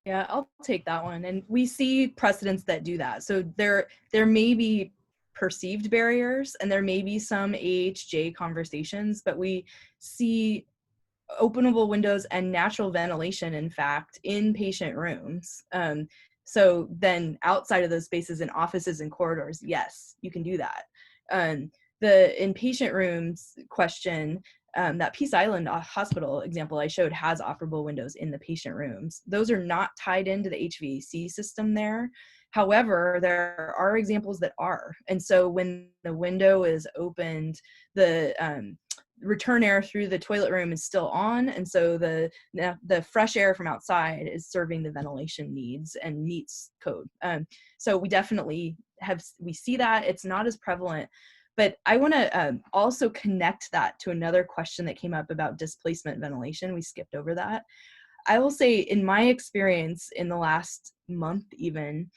Yeah, I'll take that one. And we see precedents that do that. So there may be perceived barriers, and there may be some AHJ conversations, but we see openable windows and natural ventilation, in fact, in patient rooms. So then outside of those spaces, in offices and corridors, yes, you can do that. The inpatient rooms question, that Peace Island hospital example I showed has operable windows in the patient rooms. Those are not tied into the HVAC system there. However, there are examples that are. And so when the window is opened, the return air through the toilet room is still on. And so the fresh air from outside is serving the ventilation needs and meets code. So we definitely we see that. It's not as prevalent. But I want to also connect that to another question that came up about displacement ventilation. We skipped over that. I will say, in my experience in the last month, even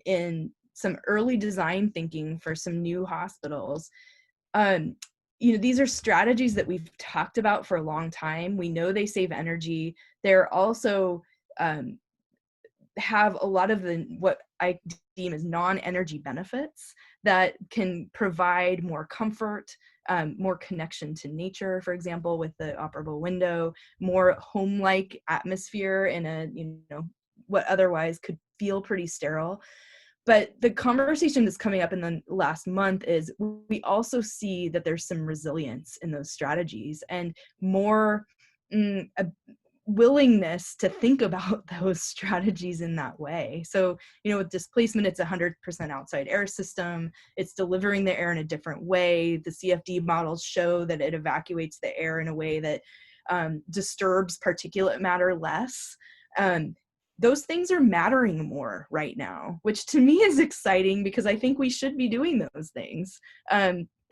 in some early design thinking for some new hospitals, these are strategies that we've talked about for a long time. We know they save energy. They're also have a lot of what I deem as non-energy benefits that can provide more comfort, more connection to nature, for example, with the operable window, more home-like atmosphere in a, what otherwise could feel pretty sterile. But the conversation that's coming up in the last month is we also see that there's some resilience in those strategies and more willingness to think about those strategies in that way. So, with displacement, it's 100% outside air system. It's delivering the air in a different way. The CFD models show that it evacuates the air in a way that disturbs particulate matter less. Those things are mattering more right now, which to me is exciting because I think we should be doing those things.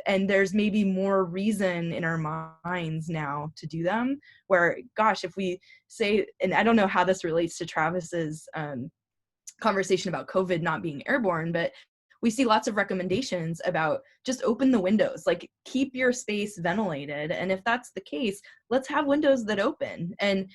And there's maybe more reason in our minds now to do them, where, gosh, if we say, and I don't know how this relates to Travis's conversation about COVID not being airborne, but we see lots of recommendations about just open the windows, like keep your space ventilated. And if that's the case, let's have windows that open. And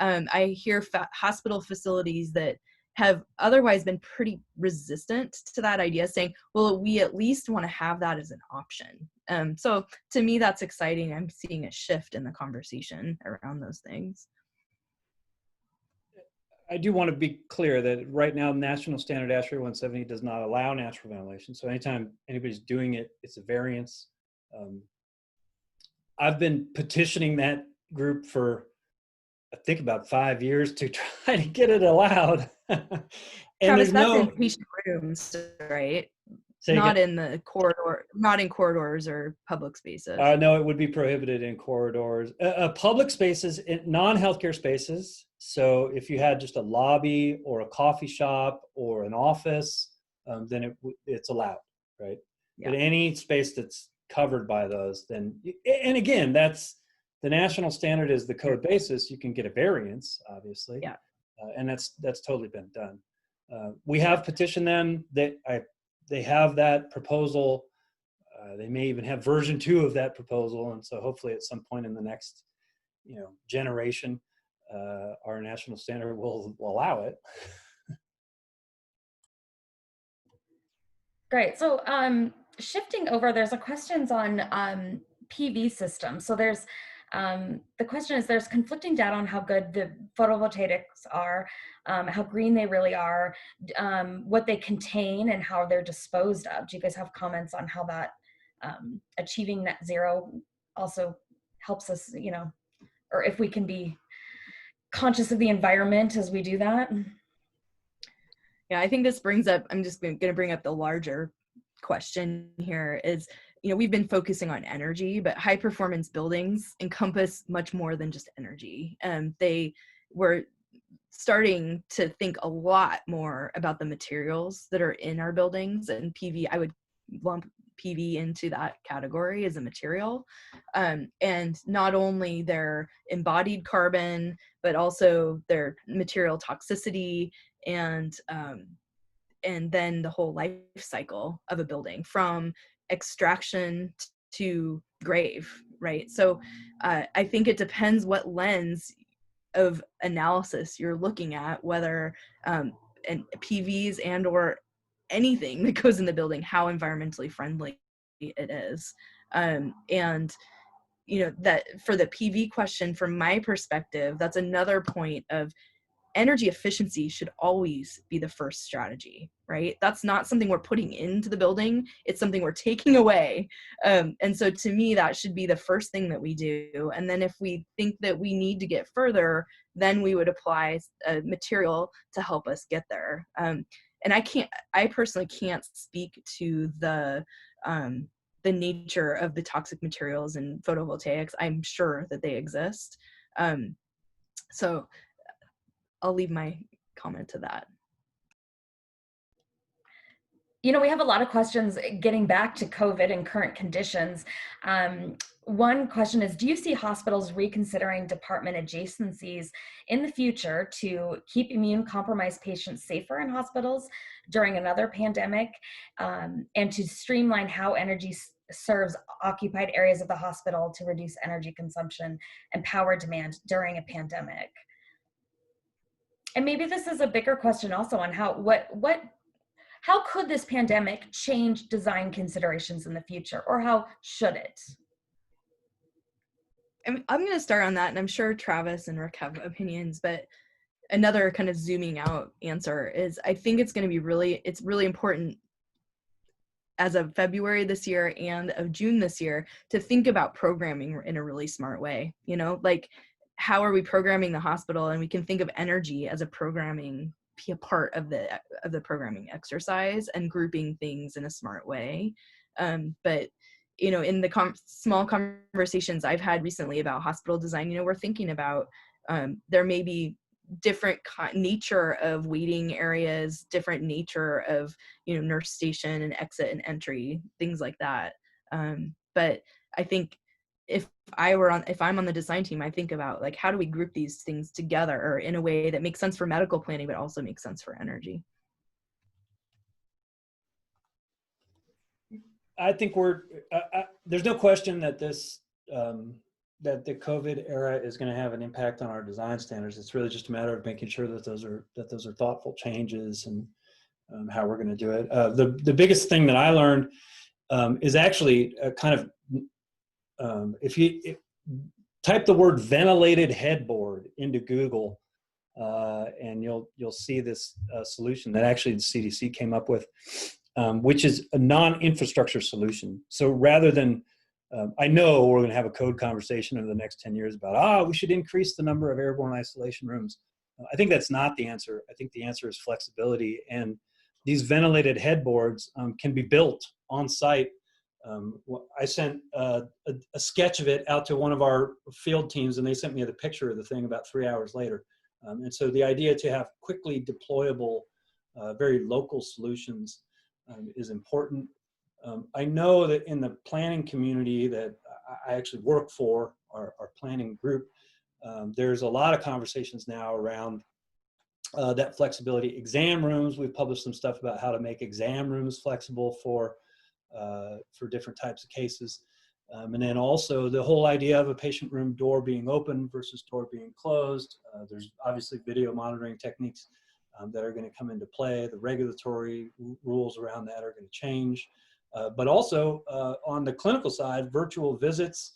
I hear hospital facilities that have otherwise been pretty resistant to that idea, saying, well, we at least want to have that as an option. So to me, that's exciting. I'm seeing a shift in the conversation around those things. I do want to be clear that right now, National Standard ASHRAE 170 does not allow natural ventilation. So anytime anybody's doing it, it's a variance. I've been petitioning that group for, I think, about 5 years to try to get it allowed. And Travis, there's that's no in patient rooms, right? Not in the corridor, not in corridors or public spaces. No, it would be prohibited in corridors. Public spaces, non-healthcare spaces. So if you had just a lobby or a coffee shop or an office, then it's allowed, right? Yeah. But any space that's covered by those, then, and again, that's the national standard is the code basis. You can get a variance, obviously. Yeah. And that's totally been done. We have petitioned them. They have that proposal. They may even have version 2 of that proposal. And so hopefully at some point in the next, generation, our national standard will allow it. Great. So shifting over, there's a questions on PV systems. So there's the question is, there's conflicting data on how good the photovoltaics are, how green they really are, what they contain, and how they're disposed of. Do you guys have comments on how that achieving net zero also helps us, or if we can be conscious of the environment as we do that? Yeah, I think this brings up, I'm just going to bring up the larger question here is, we've been focusing on energy, but high performance buildings encompass much more than just energy. They were starting to think a lot more about the materials that are in our buildings, and PV, I would lump PV into that category as a material. And not only their embodied carbon, but also their material toxicity and then the whole life cycle of a building from extraction to grave, right? So I think it depends what lens of analysis you're looking at, whether and PVs and or anything that goes in the building, how environmentally friendly it is. And that for the PV question, from my perspective, that's another point of energy efficiency should always be the first strategy, right? That's not something we're putting into the building. It's something we're taking away. And so to me, that should be the first thing that we do. And then if we think that we need to get further, then we would apply a material to help us get there. And I personally can't speak to the nature of the toxic materials in photovoltaics. I'm sure that they exist. So I'll leave my comment to that. We have a lot of questions getting back to COVID and current conditions. One question is, do you see hospitals reconsidering department adjacencies in the future to keep immune compromised patients safer in hospitals during another pandemic, and to streamline how energy serves occupied areas of the hospital to reduce energy consumption and power demand during a pandemic? And maybe this is a bigger question also on how could this pandemic change design considerations in the future, or how should it? I'm going to start on that, and I'm sure Travis and Rick have opinions, but another kind of zooming out answer is, I think it's going to be it's really important as of February this year and of June this year to think about programming in a really smart way. Like, how are we programming the hospital? And we can think of energy as a part of the programming exercise and grouping things in a smart way. But in the small conversations I've had recently about hospital design, we're thinking about there may be different nature of waiting areas, different nature of nurse station and exit and entry, things like that. But I think if I'm on the design team, I think about, like, how do we group these things together or in a way that makes sense for medical planning, but also makes sense for energy? I think there's no question that that the COVID era is going to have an impact on our design standards. It's really just a matter of making sure that those are thoughtful changes and how we're going to do it. The biggest thing that I learned is actually if you type the word ventilated headboard into Google, and you'll see this solution that actually the CDC came up with, which is a non-infrastructure solution. So rather than, I know we're going to have a code conversation over the next 10 years about, we should increase the number of airborne isolation rooms. I think that's not the answer. I think the answer is flexibility. And these ventilated headboards can be built on site. I sent a sketch of it out to one of our field teams, and they sent me the picture of the thing about 3 hours later. And so the idea to have quickly deployable, very local solutions is important. I know that in the planning community that I actually work for, our planning group, there's a lot of conversations now around that flexibility. Exam rooms, we've published some stuff about how to make exam rooms flexible for different types of cases. And then also the whole idea of a patient room door being open versus door being closed. There's obviously video monitoring techniques that are going to come into play. The regulatory rules around that are going to change. But also on the clinical side, virtual visits.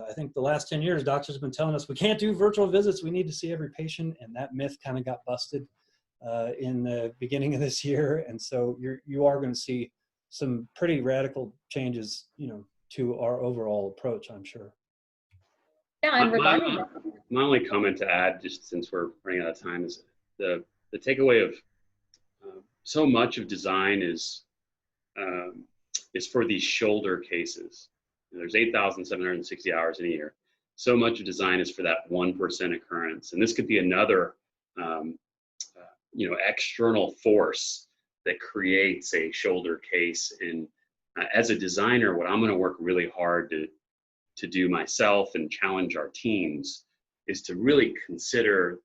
I think the last 10 years, doctors have been telling us we can't do virtual visits. We need to see every patient. And that myth kind of got busted in the beginning of this year. And so you are going to see some pretty radical changes, to our overall approach, I'm sure. Yeah, and regarding my only comment to add, just since we're running out of time, is the takeaway of so much of design is for these shoulder cases. There's 8,760 hours in a year. So much of design is for that 1% occurrence, and this could be another, external force that creates a shoulder case. And as a designer, what I'm going to work really hard to do myself and challenge our teams is to really consider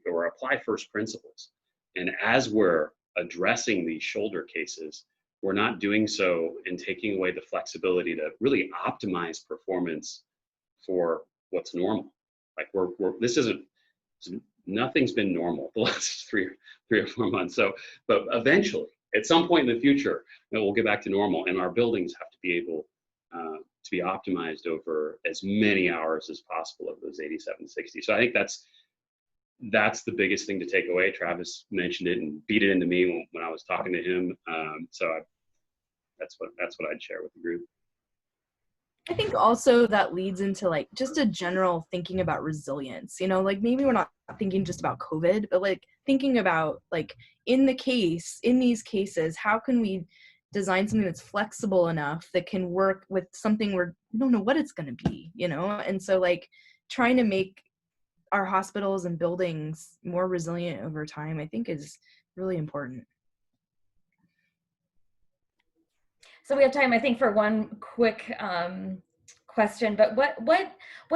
or apply first principles. And as we're addressing these shoulder cases, we're not doing so and taking away the flexibility to really optimize performance for what's normal. Like nothing's been normal the last three or 4 months. So, but eventually, at some point in the future, we'll get back to normal, and our buildings have to be able to be optimized over as many hours as possible of those 8760. So I think that's the biggest thing to take away. Travis mentioned it and beat it into me when I was talking to him. That's what I'd share with the group. I think also that leads into like just a general thinking about resilience, like maybe we're not thinking just about COVID, but like thinking about like in these cases, how can we design something that's flexible enough that can work with something we don't know what it's going to be, And so like trying to make our hospitals and buildings more resilient over time, I think is really important. So we have time, I think, for one quick question, but what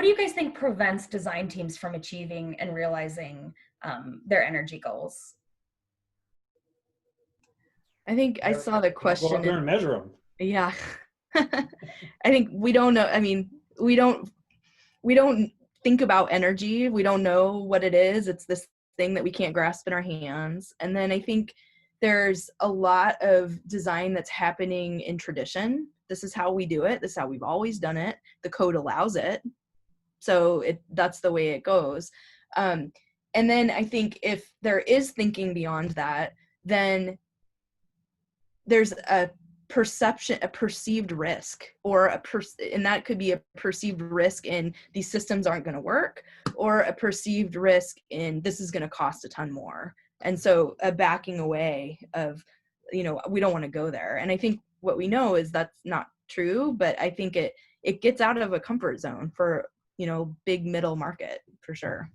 do you guys think prevents design teams from achieving and realizing their energy goals? I think I saw the question. Go out there and measure them. Yeah. I think we don't know. I mean, we don't think about energy. We don't know what it is. It's this thing that we can't grasp in our hands. And then I think there's a lot of design that's happening in tradition. This is how we do it. This is how we've always done it. The code allows it. So that's the way it goes. And then I think if there is thinking beyond that, then there's a perceived risk, and that could be a perceived risk in these systems aren't going to work, or a perceived risk in this is going to cost a ton more. And so a backing away of, we don't want to go there. And I think what we know is that's not true, but I think it gets out of a comfort zone for, big middle market for sure.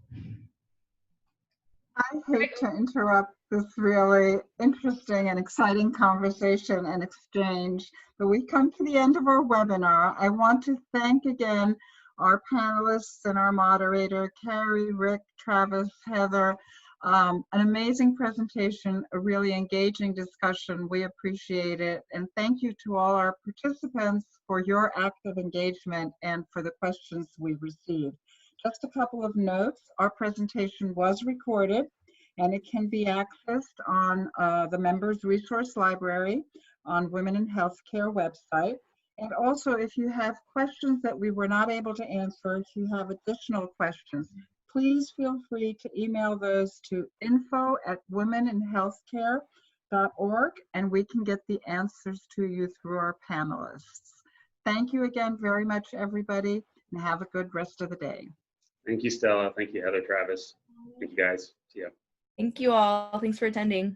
I hate to interrupt this really interesting and exciting conversation and exchange, but we come to the end of our webinar. I want to thank again our panelists and our moderator, Carrie, Rick, Travis, Heather. An amazing presentation, a really engaging discussion. We appreciate it. And thank you to all our participants for your active engagement and for the questions we received. Just a couple of notes. Our presentation was recorded and it can be accessed on the Members Resource Library on Women in Healthcare website. And also, if you have questions that we were not able to answer, if you have additional questions, please feel free to email those to info@womeninhealthcare.org, and we can get the answers to you through our panelists. Thank you again very much, everybody, and have a good rest of the day. Thank you, Stella. Thank you, Heather, Travis. Thank you, guys. See ya. Thank you all. Thanks for attending.